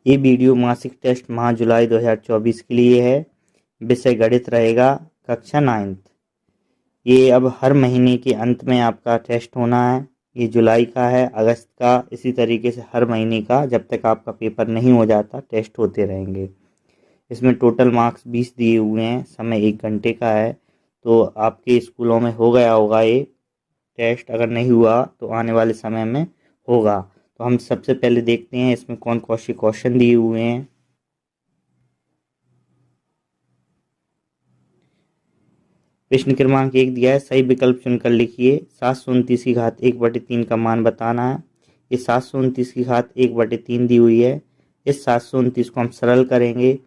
ये वीडियो मासिक टेस्ट माह जुलाई 2024 के लिए है। विषय गणित रहेगा, कक्षा 9th। ये अब हर महीने के अंत में आपका टेस्ट होना है। ये जुलाई का है, अगस्त का, इसी तरीके से हर महीने का जब तक आपका पेपर नहीं हो जाता टेस्ट होते रहेंगे। इसमें टोटल मार्क्स 20 दिए हुए हैं, समय 1 घंटे का है। तो आपके स्कूलों में हो गया होगा ये टेस्ट, अगर नहीं हुआ तो आने वाले समय में होगा। तो हम सबसे पहले देखते हैं इसमें कौन कौन से क्वेश्चन दिए हुए हैं। प्रश्न क्रमांक 1 दिया है, सही विकल्प चुनकर लिखिए। 729 की घात 1/3 का मान बताना है। ये 729 की घात 1/3 दी हुई है। इस 729 को हम सरल करेंगे।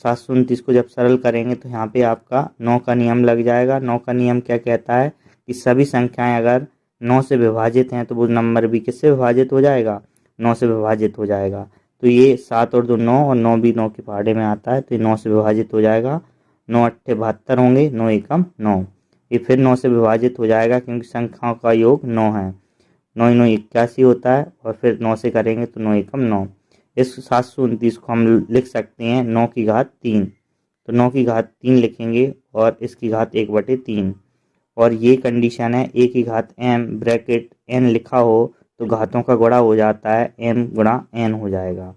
729 को जब सरल करेंगे तो यहाँ पे आपका 9 का नियम लग जाएगा। 9 का नियम क्या कहता है कि सभी संख्याएं अगर 9 से विभाजित हैं तो वो नंबर भी किससे विभाजित हो जाएगा, 9 से विभाजित हो जाएगा। तो ये 7 और 2 9 और 9 भी 9 के पहाड़े में आता है, तो ये 9 से विभाजित हो जाएगा। 9 अट्ठे 72 होंगे, 9 एकम 9। ये फिर 9 से विभाजित हो जाएगा क्योंकि संख्याओं का योग 9 है। 9 9 81 होता है और फिर 9 से करेंगे तो 9 एकम 9। इस 729 को हम लिख सकते हैं 9 की घात 3। तो 9 की घात 3 लिखेंगे और इसकी घात 1/3। और ये कंडीशन है a की घात m ब्रैकेट n लिखा हो तो घातों का गुणा हो जाता है, m गुणा n हो जाएगा।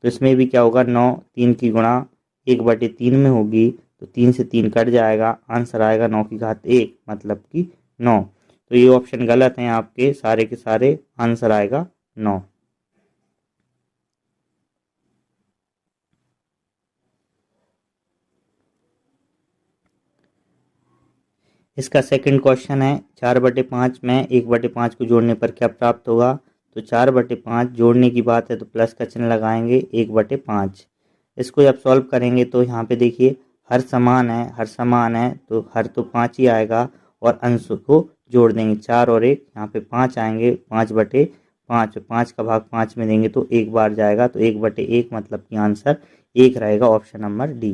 तो इसमें भी क्या होगा, 9 3 की गुणा 1/3 में होगी तो 3 से 3 कट जाएगा, आंसर आएगा 9 की घात 1 मतलब कि 9। तो ये ऑप्शन गलत हैं आपके सारे के सारे, आंसर आएगा 9। इसका सेकंड क्वेश्चन है, 4/5 में 1/5 को जोड़ने पर क्या प्राप्त होगा। तो 4/5 जोड़ने की बात है तो प्लस का चिन्ह लगाएंगे, 1/5। इसको जब सॉल्व करेंगे तो यहाँ पे देखिए हर समान है, हर समान है तो हर तो 5 ही आएगा और अंश को जोड़ देंगे, 4 और 1 यहाँ पे 5 आएंगे, 5/5। 5 का भाग 5 में देंगे तो 1 बार जाएगा, तो 1/1 मतलब कि आंसर 1 रहेगा, option number D.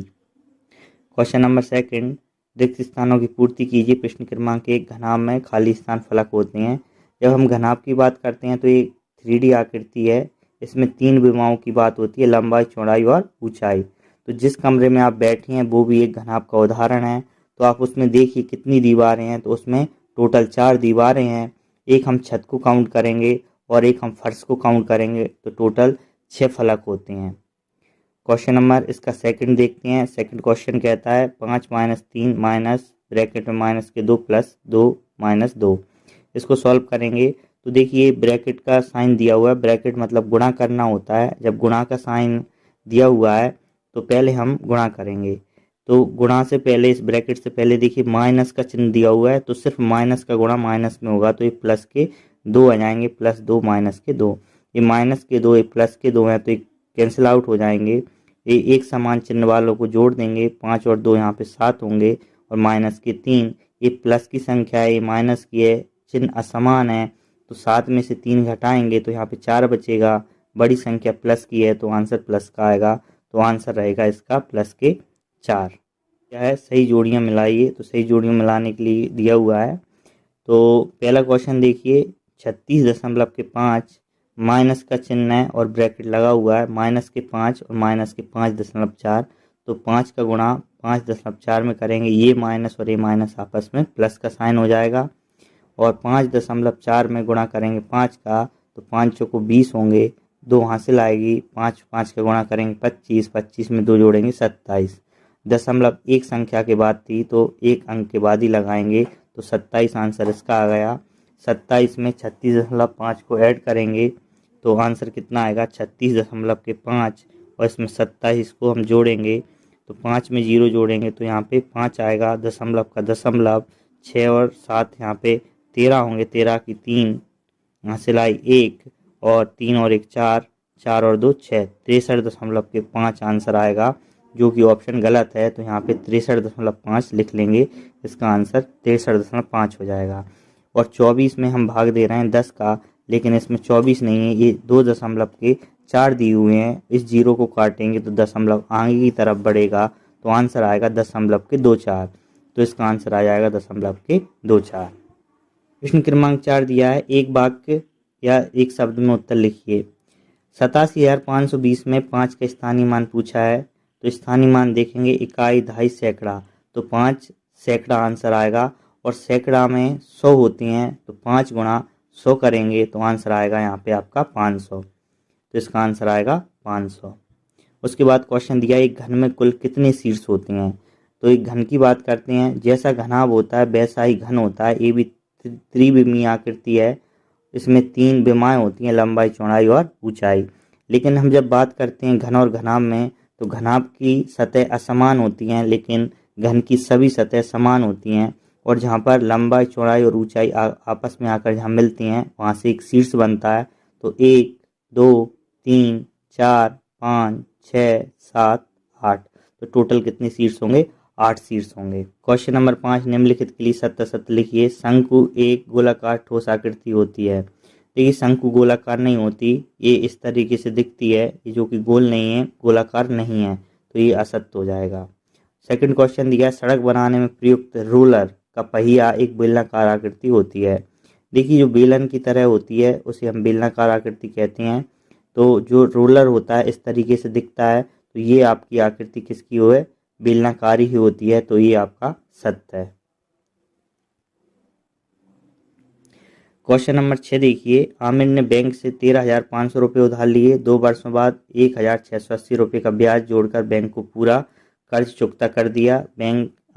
Question number second, रिक्त स्थानों की पूर्ति कीजिए। प्रश्न क्रमांक 1, घनाभ में खाली स्थान फलक होते हैं। जब हम घनाभ की बात करते हैं तो ये 3D आकृति है। इसमें 3 विमाओं की बात होती है, लंबाई, चौड़ाई और ऊंचाई। तो जिस कमरे में आप बैठे हैं वो भी एक घनाभ का उदाहरण है। तो आप उसमें देखिए कितनी दीवारें हैं, तो उसमें टोटल 4 दीवारें हैं। एक हम छत को काउंट करेंगे और एक हम फर्श को काउंट करेंगे, तो टोटल 6 फलक होते हैं। क्वेश्चन नंबर इसका सेकंड देखते हैं। सेकंड क्वेश्चन कहता है 5 - 3 माइनस ब्रैकेट में माइनस के 2 प्लस 2 माइनस 2। इसको सॉल्व करेंगे तो देखिए ब्रैकेट का साइन दिया हुआ है, ब्रैकेट मतलब गुणा करना होता है। जब गुणा का साइन दिया हुआ है तो पहले हम गुणा करेंगे। तो गुणा से पहले, इस ब्रैकेट से पहले देखिए माइनस का चिन्ह दिया हुआ है, तो सिर्फ माइनस का गुणा माइनस में होगा, तो ये प्लस के 2 आ जाएंगे, +2 माइनस के 2। ये माइनस के 2 ये प्लस के 2 हैं तो ये कैंसिल आउट हो जाएंगे। ये एक समान चिन्ह वालों को जोड़ देंगे, 5 और 2 यहाँ पे 7 होंगे और माइनस के 3। ये प्लस की संख्या है, ये माइनस की है, चिन्ह असमान है तो 7 में से 3 घटाएंगे तो यहाँ पे 4 बचेगा। बड़ी संख्या प्लस की है तो आंसर प्लस का आएगा, तो आंसर रहेगा इसका प्लस के 4। क्या है, सही जोड़ियाँ मिलाइए। तो सही जोड़ियाँ मिलाने के लिए दिया हुआ है। तो पहला क्वेश्चन देखिए, 36.5 माइनस का चिन्ह है और ब्रैकेट लगा हुआ है, माइनस के 5 और माइनस के 5.4। तो 5 का गुणा 5.4 में करेंगे, ये माइनस और ये माइनस आपस में प्लस का साइन हो जाएगा। और 5.4 में गुणा करेंगे 5 का तो 5 चौको 20 होंगे, 2 हासिल आएगी। 5 5 का गुणा करेंगे 25, 25 में 2 जोड़ेंगे 27। दशमलव एक संख्या के बाद थी तो एक अंक के बाद ही लगाएंगे, तो 27 आंसर इसका आ गया। 27 में 36.5 को ऐड करेंगे तो आंसर कितना आएगा, 36.5 और इसमें 27 को हम जोड़ेंगे तो 5 में 0 जोड़ेंगे तो यहाँ पे 5 आएगा, दशमलव का दशमलव, 6 और 7 यहाँ पे 13 होंगे, 13 की 3 हासिल आई 1 और 3 और 1 4, 4 और 2 6, 63.5 आंसर आएगा, जो कि ऑप्शन गलत है। तो यहाँ पे 63.5 लिख लेंगे, इसका आंसर 63.5 हो जाएगा। और 24 में हम भाग दे रहे हैं 10 का, लेकिन इसमें 24 नहीं है, ये 2 दशमलव के 4 दिए हुए हैं। इस जीरो को काटेंगे तो दशमलव आगे की तरफ बढ़ेगा, तो आंसर आएगा 0.24। तो इसका आंसर आ जाएगा 0.24। प्रश्न क्रमांक 4 दिया है, एक वाक्य या एक शब्द में उत्तर लिखिए। 87,520 में 5 का स्थानीय मान पूछा है, तो स्थानीय मान देखेंगे इकाई, दहाई, सैकड़ा, तो 5 सैकड़ा आंसर आएगा। और सैकड़ा में 100 होती हैं, तो 5 गुणा 100 करेंगे तो आंसर आएगा यहाँ पे आपका 500, तो इसका आंसर आएगा 500। उसके बाद क्वेश्चन दिया एक घन में कुल कितने शीर्ष होते हैं, तो एक घन की बात करते हैं। जैसा घनाभ होता है वैसा ही घन होता है। ये भी त्रिविमीय आकृति है, इसमें 3 विमाएं होती हैं, लंबाई, चौड़ाई और ऊंचाई। लेकिन हम जब बात करते हैं घन और घनाभ में, तो घनाभ की सतह असमान होती हैं लेकिन घन की सभी सतह समान होती हैं। और जहाँ पर लंबाई, चौड़ाई और ऊंचाई आपस में आकर जहाँ मिलती हैं वहाँ से एक शीर्ष बनता है। तो 1, 2, 3, 4, 5, 6, 7, 8, तो टोटल कितने शीर्ष होंगे? 8 शीर्ष होंगे। क्वेश्चन नंबर 5 निम्नलिखित के लिए सत्य असत्य लिखिए। शंकु एक गोलाकार ठोस आकृति होती है। देखिए शंकु गोलाकार नहीं होती, ये इस तरीके से दिखती है, ये जो कि गोल नहीं है, गोलाकार नहीं है, तो ये असत्य हो जाएगा। सेकंड क्वेश्चन दिया सड़क बनाने में प्रयुक्त रोलर का पहिया एक बेलनाकार आकृति होती है। देखिए जो बेलन की तरह होती है उसे हम बेलनाकार आकृति कहते हैं। तो जो रोलर होता है इस तरीके से दिखता है, तो ये आपकी आकृति किसकी हो है? बेलनाकारी ही होती है, तो ये आपका सत्य है। क्वेश्चन नंबर 6 देखिए, आमिर ने बैंक से 13,500 रुपये उधार लिए। 2 वर्षों बाद 1,680 रुपये का ब्याज जोड़कर बैंक को पूरा कर्ज चुकता कर दिया।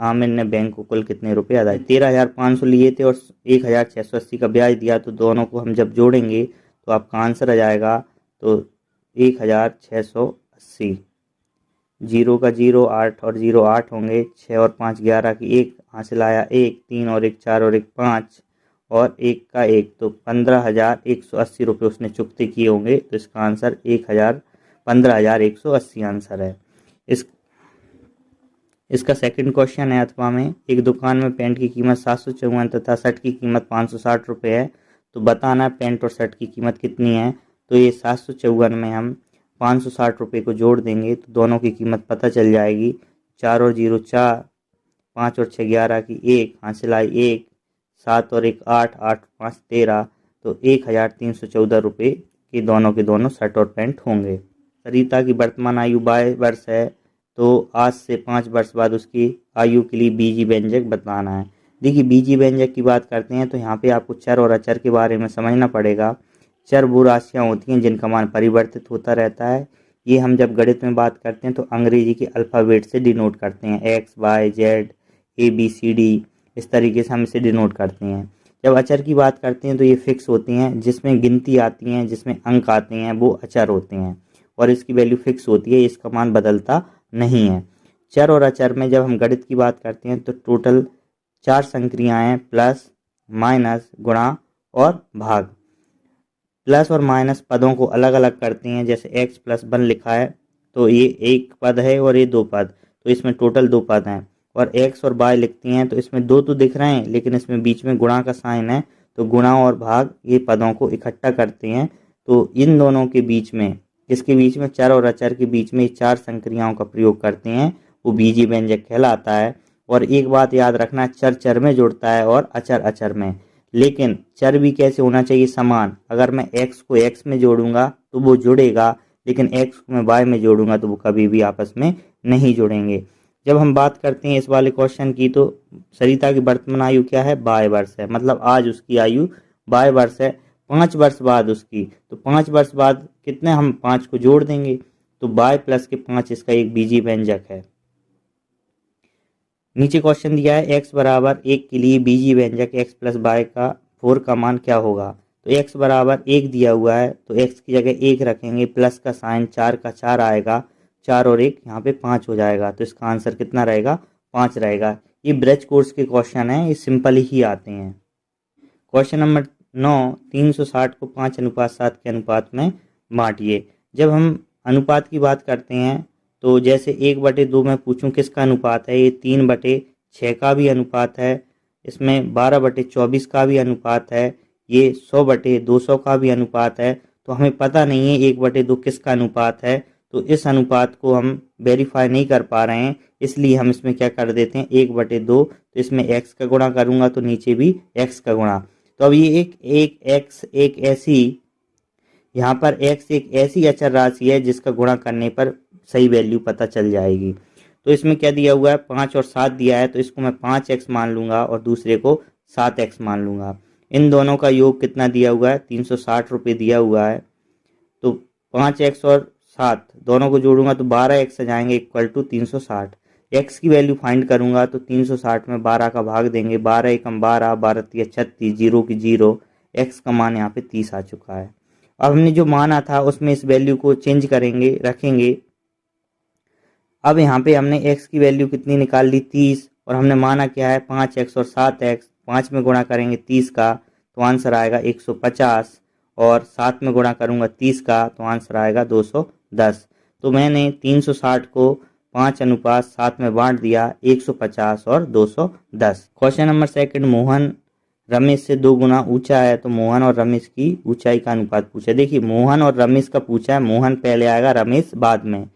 आमिर ने बैंक को कुल कितने रुपए अदा? 13,500 लिए थे और 1,680 का ब्याज दिया, तो दोनों को हम जब जोड़ेंगे तो आपका आंसर आ जाएगा तो 1,680। 0 का 0 8 और 0 8 होंगे। 6 और 5 11 की 1 हासिल आया 1, 3 और 1 4 और 1 5 और 1 का 1, तो 15,180 रुपये उसने चुकते किए होंगे। तो इसका आंसर 15,180 आंसर है। इसका सेकंड क्वेश्चन है अथवा में, एक दुकान में पैंट की कीमत 754 तथा शर्ट की कीमत 560 रुपये है, तो बताना पैंट और शर्ट की कीमत कितनी है। तो ये 754 में हम 560 रुपये को जोड़ देंगे तो दोनों की कीमत पता चल जाएगी। 4 और 0 4, 5 और 6 11 की 1 हासिल आई 1, 7 और 1 8, 8 5 13, तो 1,314 रुपये के दोनों शर्ट और पैंट होंगे। सरिता की वर्तमान आयु 22 वर्ष है, तो आज से 5 वर्ष बाद उसकी आयु के लिए बीजी व्यंजक बताना है। देखिए बीजी व्यंजक की बात करते हैं तो यहाँ पे आपको चर और अचर के बारे में समझना पड़ेगा। चर वो राशियाँ होती हैं जिनका मान परिवर्तित होता रहता है। ये हम जब गणित में बात करते हैं तो अंग्रेजी के अल्फ़ाबेट से डिनोट करते हैं, X, Y, Z, ABCD, इस तरीके से हम इसे डिनोट करते हैं। जब अचर की बात करते हैं तो ये फिक्स होती हैं, जिसमें गिनती आती हैं, जिसमें अंक आते हैं, वो अचर होते हैं और इसकी वैल्यू फिक्स होती है, इसका मान बदलता नहीं है। चर और अचर में जब हम गणित की बात करते हैं तो टोटल 4 संक्रियाएं हैं, प्लस, माइनस, गुणा और भाग। प्लस और माइनस पदों को अलग अलग करते हैं, जैसे x + 1 लिखा है तो ये एक पद है और ये 2 पद, तो इसमें टोटल 2 पद हैं। और x और y लिखती हैं तो इसमें 2 तो दिख रहे हैं लेकिन इसमें बीच में गुणा का साइन है, तो गुणा और भाग ये पदों को इकट्ठा करते हैं। तो इन दोनों के बीच में, इसके बीच में, चर और अचर के बीच में 4 संक्रियाओं का प्रयोग करते हैं, वो बीजी व्यंजक कहलाता है। और एक बात याद रखना, चर चर में जुड़ता है और अचर अचर में। लेकिन चर भी कैसे होना चाहिए? समान। अगर मैं x को x में जोड़ूंगा तो वो जुड़ेगा, लेकिन x को मैं y में जोड़ूंगा तो वो कभी भी आपस में नहीं जुड़ेंगे। जब हम बात करते हैं इस वाले क्वेश्चन की, तो सरिता की वर्तमान आयु क्या है? 22 वर्ष है, मतलब आज उसकी आयु 22 वर्ष है। 5 वर्ष बाद उसकी, तो 5 वर्ष बाद कितने, हम 5 को जोड़ देंगे तो 22 + 5 इसका एक बीजी व्यंजक है। नीचे क्वेश्चन दिया है x = 1 के लिए बीजी व्यंजक x + y का 4 का मान क्या होगा। तो x = 1 दिया हुआ है तो x की जगह 1 रखेंगे, प्लस का साइन, 4 का 4 आएगा, 4 और 1 यहाँ पे 5 हो जाएगा, तो इसका आंसर कितना रहेगा? 5 रहेगा। ये ब्रज कोर्स के क्वेश्चन हैं, ये सिंपल ही आते हैं। क्वेश्चन नंबर 9, 360 को 5:7 के अनुपात में बांटिए। जब हम अनुपात की बात करते हैं तो जैसे 1/2 में पूछूं किसका अनुपात है, ये 3/6 का भी अनुपात है, इसमें 12/24 का भी अनुपात है, ये 100/200 का भी अनुपात है। तो हमें पता नहीं है 1/2 किसका अनुपात है, तो इस अनुपात को हम वेरीफाई नहीं कर पा रहे हैं, इसलिए हम इसमें क्या कर देते हैं 1/2, तो इसमें x का गुणा करूंगा तो नीचे भी x का गुणा। तो अब ये एक x एक ऐसी यहाँ पर x एक ऐसी अचर राशि है जिसका गुणा करने पर सही वैल्यू पता चल जाएगी। तो इसमें क्या दिया हुआ है, 5 और 7 दिया है, तो इसको मैं 5x मान लूंगा और दूसरे को 7x मान लूंगा। इन दोनों का योग कितना दिया हुआ है, 360 रुपये दिया हुआ है। तो 5x और 7 दोनों को जोड़ूंगा तो 12x आ जाएंगे इक्वल टू 360। x की वैल्यू फाइंड करूंगा तो 360 में 12 का भाग देंगे, 12 एकम 12, 12 तिया 36, 0 की 0, x का मान यहाँ पे 30 आ चुका है। अब हमने जो माना था उसमें इस वैल्यू को चेंज करेंगे, रखेंगे। अब यहाँ पे हमने x की वैल्यू कितनी निकाल ली, 30, और हमने माना क्या है 5x और 7x। 5 में गुणा करेंगे 30 का तो आंसर आएगा 150, और 7 में गुणा करूंगा 30 का तो आंसर आएगा 210। तो मैंने 360 को 5:7 में बांट दिया, 150 और 210। क्वेश्चन नंबर 2, मोहन रमेश से 2 गुना ऊंचा है, तो मोहन और रमेश की ऊंचाई का अनुपात पूछा। देखिए मोहन और रमेश का पूछा है, मोहन पहले आएगा, रमेश बाद में,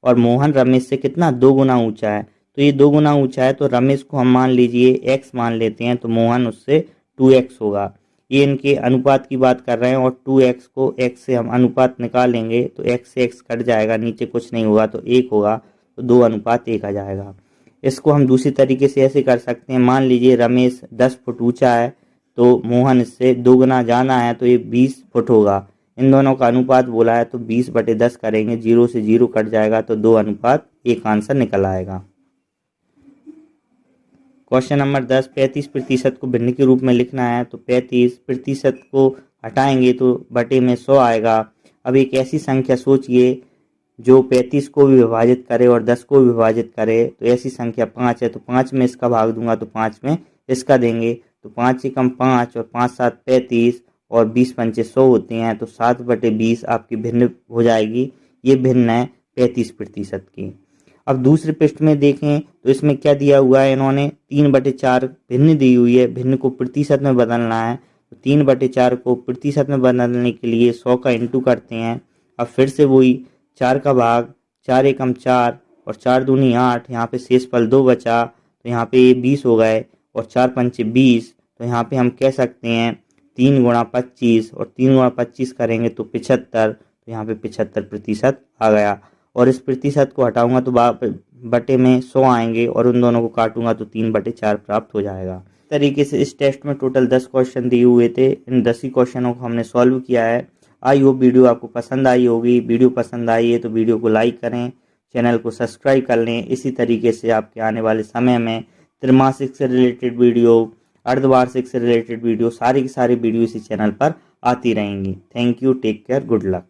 और मोहन रमेश से कितना 2 गुना ऊंचा है। तो ये 2 गुना ऊंचा है तो रमेश को हम मान लीजिए x मान लेते हैं, तो मोहन उससे 2x होगा। ये इनके अनुपात की बात कर रहे हैं, और 2x को x से हम अनुपात निकालेंगे तो x से x कट जाएगा, नीचे कुछ नहीं होगा तो 1 होगा, तो 2:1 आ जाएगा। इसको हम दूसरी तरीके से ऐसे कर सकते हैं, मान लीजिए रमेश 10 फुट ऊंचा है तो मोहन इससे 2 गुना जाना है, तो ये 20 फुट होगा। इन दोनों का अनुपात बोला है तो 20/10 करेंगे, 0 से 0 कट जाएगा तो 2:1 आंसर निकल आएगा। क्वेश्चन नंबर 10, 35% को भिन्न के रूप में लिखना है, तो 35% को हटाएंगे तो बटे में 100 आएगा। अब एक ऐसी संख्या सोचिए जो 35 को भी विभाजित करे और 10 को भी विभाजित करे, तो ऐसी संख्या 5 है, तो 5 में इसका भाग दूंगा तो 5 में इसका देंगे, तो 5 एकम 5 और 5 7 35 और 20 पंचे 100 होते हैं, तो 7/20 आपकी भिन्न हो जाएगी। ये भिन्न है 35% की। अब दूसरे पृष्ठ में देखें तो इसमें क्या दिया हुआ है, इन्होंने 3/4 भिन्न दी हुई है, भिन्न को प्रतिशत में बदलना है। तो 3/4 को प्रतिशत में बदलने के लिए 100 का इंटू करते हैं। अब फिर से वही 4 का भाग, 4 एकम 4 और 4 दूनी 8, यहाँ पे शेषफल 2 बचा, तो यहाँ पे ये 20 हो गए, और 4 पंचे 20, तो यहाँ पे हम कह सकते हैं 3 गुणा 25, और 3 गुणा 25 करेंगे तो 75, तो यहाँ पे 75% आ गया। और इस प्रतिशत को हटाऊंगा तो बटे में 100 आएंगे, और उन दोनों को काटूंगा तो 3/4 प्राप्त हो जाएगा। इस तरीके से इस टेस्ट में टोटल 10 क्वेश्चन दिए हुए थे, इन 10 ही क्वेश्चनों को हमने सॉल्व किया है। आई होप वीडियो आपको पसंद आई होगी। वीडियो पसंद आई है तो वीडियो को लाइक करें, चैनल को सब्सक्राइब कर लें। इसी तरीके से आपके आने वाले समय में त्रैमासिक से रिलेटेड वीडियो, अर्धवार्षिक से रिलेटेड वीडियो, सारी की सारी वीडियो इसी चैनल पर आती रहेंगी। Thank you, take care, good luck.